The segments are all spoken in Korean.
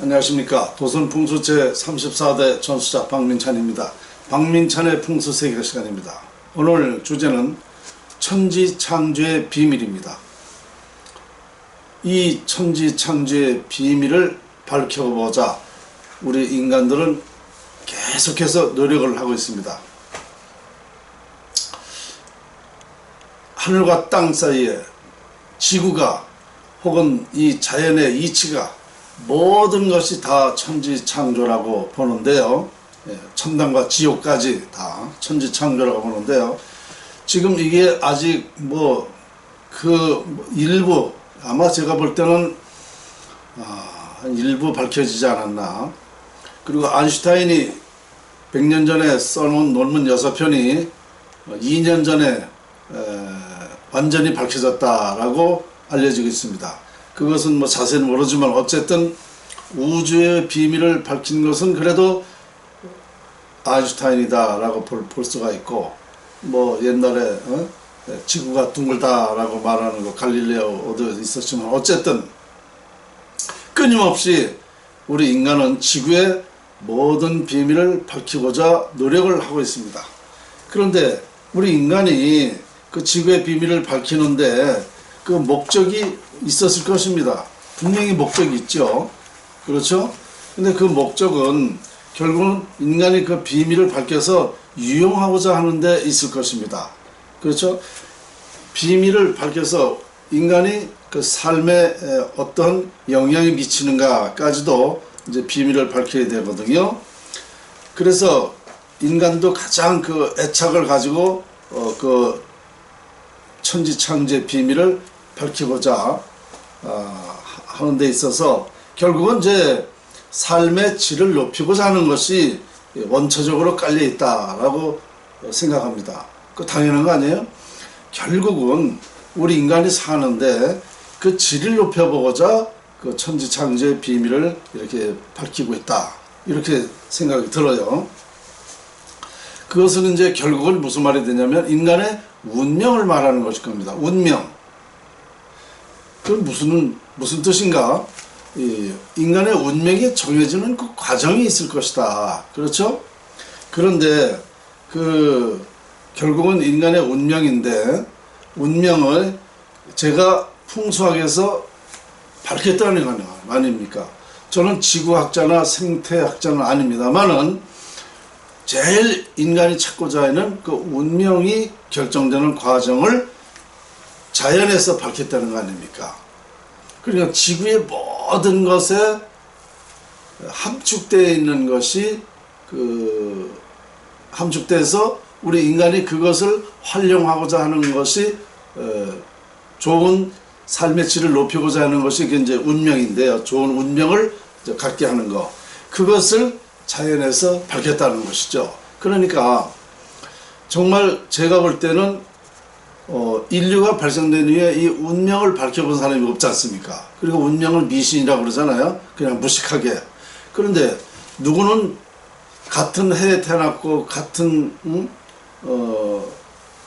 안녕하십니까. 도선풍수 제34대 전수자 박민찬입니다. 박민찬의 풍수세계 시간입니다. 오늘 주제는 천지창조의 비밀입니다. 이 천지창조의 비밀을 밝혀보자 우리 인간들은 계속해서 노력을 하고 있습니다. 하늘과 땅 사이에 지구가 혹은 이 자연의 이치가 모든 것이 다 천지창조라고 보는데요. 천당과 지옥까지 다 천지창조라고 보는데요. 지금 이게 아직 일부 아마 제가 볼 때는 일부 밝혀지지 않았나. 그리고 아인슈타인이 100년 전에 써놓은 논문 6편이 2년 전에 완전히 밝혀졌다라고 알려지고 있습니다. 그것은 자세히 모르지만 어쨌든 우주의 비밀을 밝힌 것은 그래도 아인슈타인이다라고 볼 수가 있고, 옛날에 지구가 둥글다라고 말하는 거 갈릴레오도 있었지만 어쨌든 끊임없이 우리 인간은 지구의 모든 비밀을 밝히고자 노력을 하고 있습니다. 그런데 우리 인간이 그 지구의 비밀을 밝히는데 그 목적이 있었을 것입니다. 분명히 목적이 있죠. 그렇죠? 근데 그 목적은 결국은 인간이 그 비밀을 밝혀서 유용하고자 하는 데 있을 것입니다. 그렇죠? 비밀을 밝혀서 인간이 그 삶에 어떤 영향이 미치는가까지도 이제 비밀을 밝혀야 되거든요. 그래서 인간도 가장 그 애착을 가지고 그 천지창조의 비밀을 밝히고자 하는 데 있어서 결국은 이제 삶의 질을 높이고자 하는 것이 원초적으로 깔려 있다라고 생각합니다. 그 당연한 거 아니에요? 결국은 우리 인간이 사는데 그 질을 높여보고자 그 천지창조의 비밀을 이렇게 밝히고 있다, 이렇게 생각이 들어요. 그것은 이제 결국은 무슨 말이 되냐면 인간의 운명을 말하는 것일 겁니다. 운명. 그건 무슨 뜻인가? 인간의 운명이 정해지는 그 과정이 있을 것이다. 그렇죠? 그런데 결국은 인간의 운명인데, 운명을 제가 풍수학에서 밝혔다는 거 아닙니까? 저는 지구학자나 생태학자는 아닙니다만은 제일 인간이 찾고자 하는 그 운명이 결정되는 과정을 자연에서 밝혔다는 거 아닙니까? 그러니까 지구의 모든 것에 함축되어 있는 것이 함축돼서 우리 인간이 그것을 활용하고자 하는 것이 좋은 삶의 질을 높이고자 하는 것이 이제 운명인데요. 좋은 운명을 갖게 하는 것. 그것을 자연에서 밝혔다는 것이죠. 그러니까 정말 제가 볼 때는 인류가 발생된 이후에 이 운명을 밝혀본 사람이 없지 않습니까? 그리고 운명을 미신이라고 그러잖아요. 그냥 무식하게. 그런데 누구는 같은 해에 태어났고 같은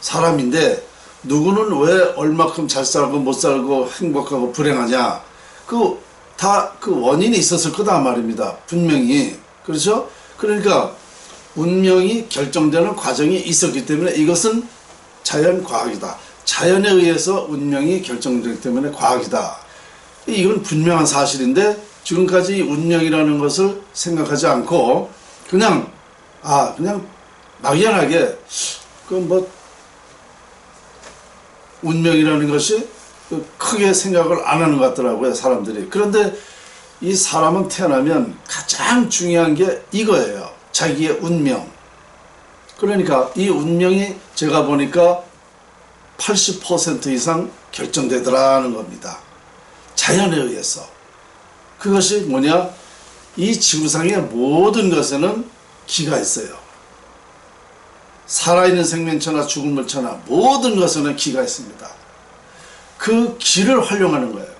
사람인데 누구는 왜 얼마큼 잘 살고 못 살고 행복하고 불행하냐, 다 그 원인이 있었을 거다 말입니다. 분명히. 그렇죠? 그러니까 운명이 결정되는 과정이 있었기 때문에 이것은 자연과학이다. 자연에 의해서 운명이 결정되기 때문에 과학이다. 이건 분명한 사실인데 지금까지 운명이라는 것을 생각하지 않고 그냥 막연하게 운명이라는 것이 크게 생각을 안 하는 것 같더라고요, 사람들이. 그런데 이 사람은 태어나면 가장 중요한 게 이거예요. 자기의 운명. 그러니까 이 운명이 제가 보니까 80% 이상 결정되더라는 겁니다. 자연에 의해서. 그것이 뭐냐? 이 지구상의 모든 것에는 기가 있어요. 살아있는 생명체나 죽은 물체나 모든 것에는 기가 있습니다. 그 기를 활용하는 거예요.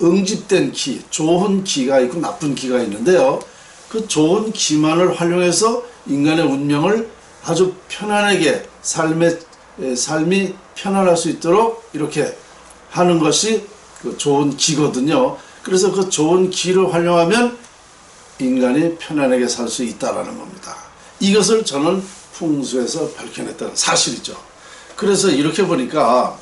응집된 기, 좋은 기가 있고 나쁜 기가 있는데요. 그 좋은 기만을 활용해서 인간의 운명을 아주 편안하게 삶이 편안할 수 있도록 이렇게 하는 것이 그 좋은 기거든요. 그래서 그 좋은 기를 활용하면 인간이 편안하게 살 수 있다라는 겁니다. 이것을 저는 풍수에서 밝혀냈다는 사실이죠. 그래서 이렇게 보니까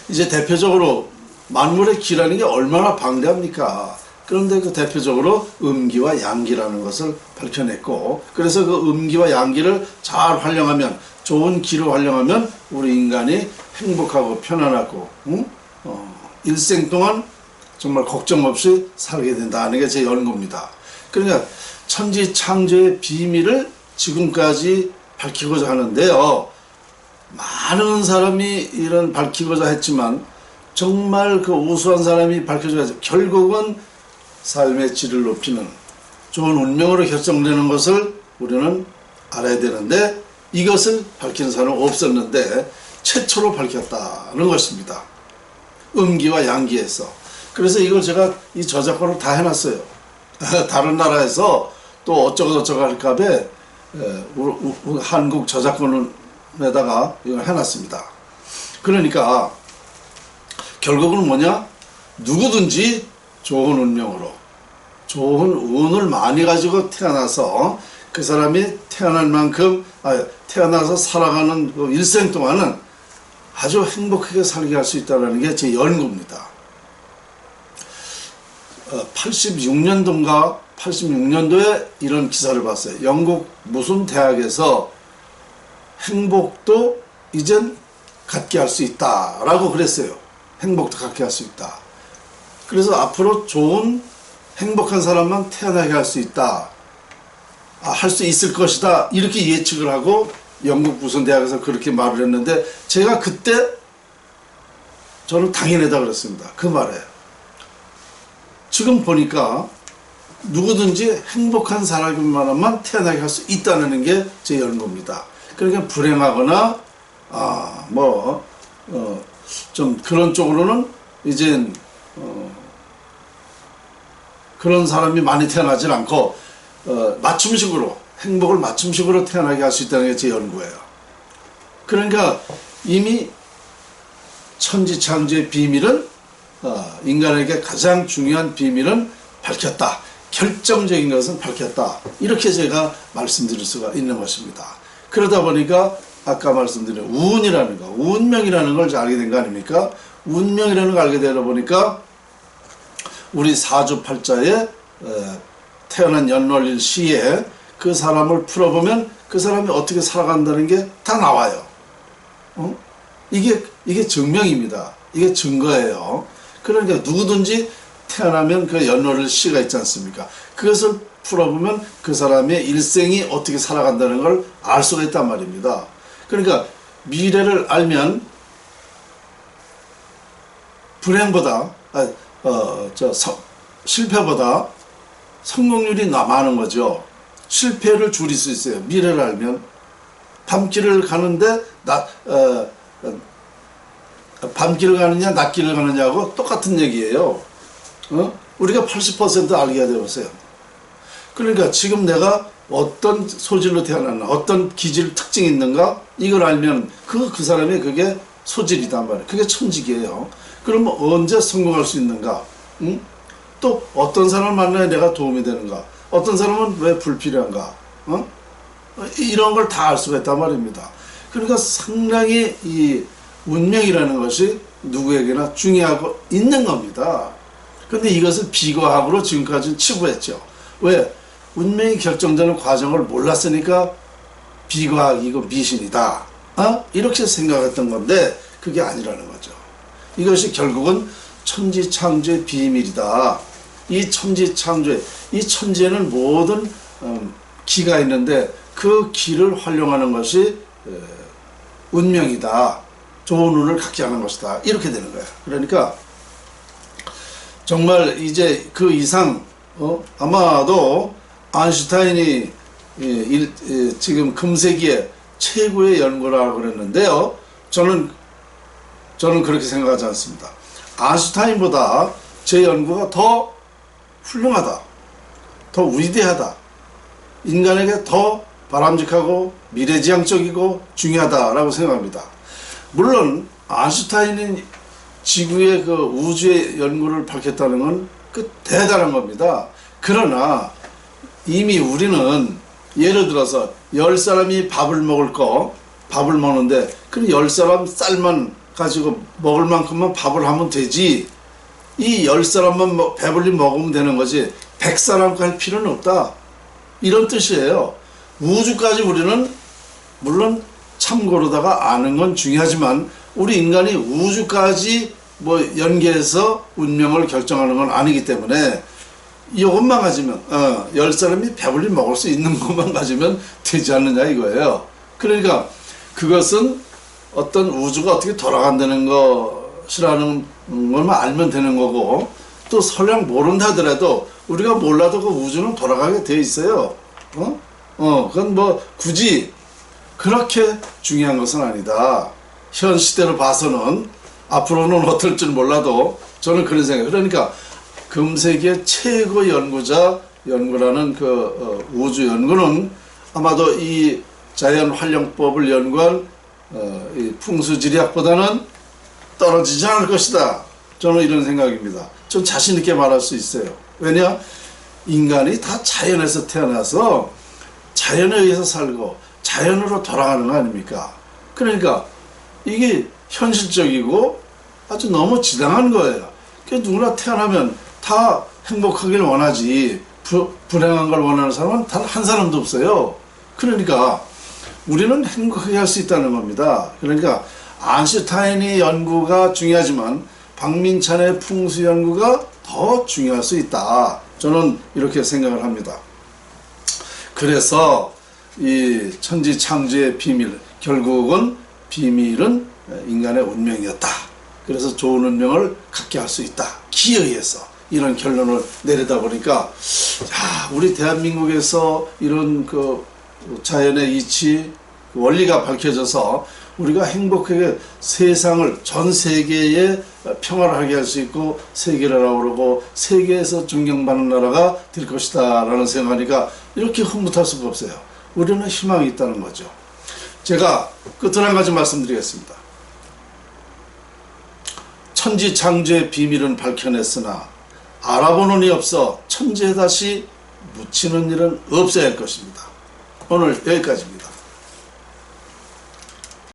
이제 대표적으로 만물의 기라는 게 얼마나 방대합니까? 그런데 그 대표적으로 음기와 양기라는 것을 밝혀냈고, 그래서 그 음기와 양기를 잘 활용하면, 좋은 기를 활용하면 우리 인간이 행복하고 편안하고 일생 동안 정말 걱정 없이 살게 된다는 게 제 연구입니다. 그러니까 천지 창조의 비밀을 지금까지 밝히고자 하는데요. 많은 사람이 이런 밝히고자 했지만 정말 그 우수한 사람이 밝혀줘야 결국은 삶의 질을 높이는 좋은 운명으로 결정되는 것을 우리는 알아야 되는데, 이것을 밝히는 사람은 없었는데 최초로 밝혔다는 것입니다. 음기와 양기에서. 그래서 이걸 제가 이 저작권을 다 해놨어요. 다른 나라에서 또 어쩌고 할까봐 한국 저작권에다가 이걸 해놨습니다. 그러니까 결국은 뭐냐? 누구든지 좋은 운명으로, 좋은 운을 많이 가지고 태어나서 그 사람이 태어날 만큼, 태어나서 살아가는 그 일생 동안은 아주 행복하게 살게 할 수 있다는 게 제 연구입니다. 86년도에 이런 기사를 봤어요. 영국 무슨 대학에서 행복도 이젠 갖게 할 수 있다라고 그랬어요. 행복도 갖게 할 수 있다. 그래서 앞으로 좋은 행복한 사람만 태어나게 할 수 있다. 할 수 있을 것이다. 이렇게 예측을 하고 영국 무슨 대학에서 그렇게 말을 했는데, 제가 그때 저는 당연하다 그랬습니다. 그 말에. 지금 보니까 누구든지 행복한 사람만만 태어나게 할 수 있다는 게 제 연구입니다. 그러니까 불행하거나 좀 그런 쪽으로는 이제 그런 사람이 많이 태어나질 않고 맞춤식으로, 행복을 맞춤식으로 태어나게 할 수 있다는 게 제 연구예요. 그러니까 이미 천지창조의 비밀은, 인간에게 가장 중요한 비밀은 밝혔다. 결정적인 것은 밝혔다. 이렇게 제가 말씀드릴 수가 있는 것입니다. 그러다 보니까 아까 말씀드린 운이라는 거, 운명이라는 걸 알게 된 거 아닙니까? 운명이라는 걸 알게 되다 보니까 우리 사주팔자에 태어난 연월일 시에 그 사람을 풀어보면 그 사람이 어떻게 살아간다는 게 다 나와요. 이게 증명입니다. 이게 증거예요. 그러니까 누구든지 태어나면 그 연월일 시가 있지 않습니까? 그것을 풀어보면 그 사람의 일생이 어떻게 살아간다는 걸 알 수가 있단 말입니다. 그러니까 미래를 알면 불행보다 실패보다 성공률이 많은 거죠. 실패를 줄일 수 있어요. 미래를 알면. 밤길을 가는데 밤길을 가느냐 낮길을 가느냐하고 똑같은 얘기예요. 우리가 80% 알게 되었어요. 그러니까 지금 내가 어떤 소질로 태어났나, 어떤 기질 특징이 있는가, 이걸 알면 그 사람의 그게 소질이단 말이에요. 그게 천직이에요. 그러면 언제 성공할 수 있는가? 또 어떤 사람을 만나야 내가 도움이 되는가? 어떤 사람은 왜 불필요한가? 이런 걸 다 알 수가 있단 말입니다. 그러니까 상당히 이 운명이라는 것이 누구에게나 중요하고 있는 겁니다. 근데 이것을 비과학으로 지금까지는 치부했죠. 왜? 운명이 결정되는 과정을 몰랐으니까 비과학이고 미신이다. 이렇게 생각했던 건데 그게 아니라는 거죠. 이것이 결국은 천지창조의 비밀이다. 이 천지에는 모든 기가 있는데 그 기를 활용하는 것이 운명이다. 좋은 운을 갖게 하는 것이다. 이렇게 되는 거예요. 그러니까 정말 이제 그 이상 아마도 아인슈타인이 지금 금세기에 최고의 연구라고 그랬는데요. 저는 그렇게 생각하지 않습니다. 아인슈타인보다 제 연구가 더 훌륭하다. 더 위대하다. 인간에게 더 바람직하고 미래지향적이고 중요하다라고 생각합니다. 물론 아인슈타인이 지구의 그 우주의 연구를 밝혔다는 건 그 대단한 겁니다. 그러나 이미 우리는 예를 들어서 10사람이 밥을 먹는데 그 10사람 쌀만 가지고 먹을 만큼만 밥을 하면 되지, 이 10사람만 배불리 먹으면 되는 거지 100사람까지 할 필요는 없다, 이런 뜻이에요. 우주까지 우리는 물론 참고로다가 아는 건 중요하지만 우리 인간이 우주까지 뭐 연계해서 운명을 결정하는 건 아니기 때문에 이것만 가지면 10사람이 배불리 먹을 수 있는 것만 가지면 되지 않느냐 이거예요. 그러니까 그것은 어떤 우주가 어떻게 돌아간다는 것이라는 것만 알면 되는 거고, 또 설령 모른다 하더라도 우리가 몰라도 그 우주는 돌아가게 돼 있어요. 그건 뭐 굳이 그렇게 중요한 것은 아니다. 현 시대로 봐서는, 앞으로는 어떨 줄 몰라도 저는 그런 생각이에요. 그러니까 금세기의 최고 연구라는 그 우주 연구는 아마도 이 자연 활용법을 연구한 이 풍수지리학보다는 떨어지지 않을 것이다. 저는 이런 생각입니다. 좀 자신 있게 말할 수 있어요. 왜냐? 인간이 다 자연에서 태어나서 자연에 의해서 살고 자연으로 돌아가는 거 아닙니까? 그러니까 이게 현실적이고 아주 너무 지당한 거예요. 그러니까 누구나 태어나면 다 행복하길 원하지 불행한 걸 원하는 사람은 단 한 사람도 없어요. 그러니까 우리는 행복하게 할 수 있다는 겁니다. 그러니까 아인슈타인의 연구가 중요하지만 박민찬의 풍수 연구가 더 중요할 수 있다. 저는 이렇게 생각을 합니다. 그래서 이 천지창조의 비밀, 결국은 비밀은 인간의 운명이었다. 그래서 좋은 운명을 갖게 할 수 있다. 기에 의해서. 이런 결론을 내리다 보니까, 야, 우리 대한민국에서 이런 그 자연의 이치, 원리가 밝혀져서 우리가 행복하게 세상을, 전 세계에 평화를 하게 할 수 있고 세계라고 그러고 세계에서 존경받는 나라가 될 것이다 라는 생각하니까 이렇게 흐뭇할 수가 없어요. 우리는 희망이 있다는 거죠. 제가 끝으로 한 가지 말씀드리겠습니다. 천지창조의 비밀은 밝혀냈으나 알아보는 이 없어 천지에 다시 묻히는 일은 없어야 할 것입니다. 오늘 여기까지입니다.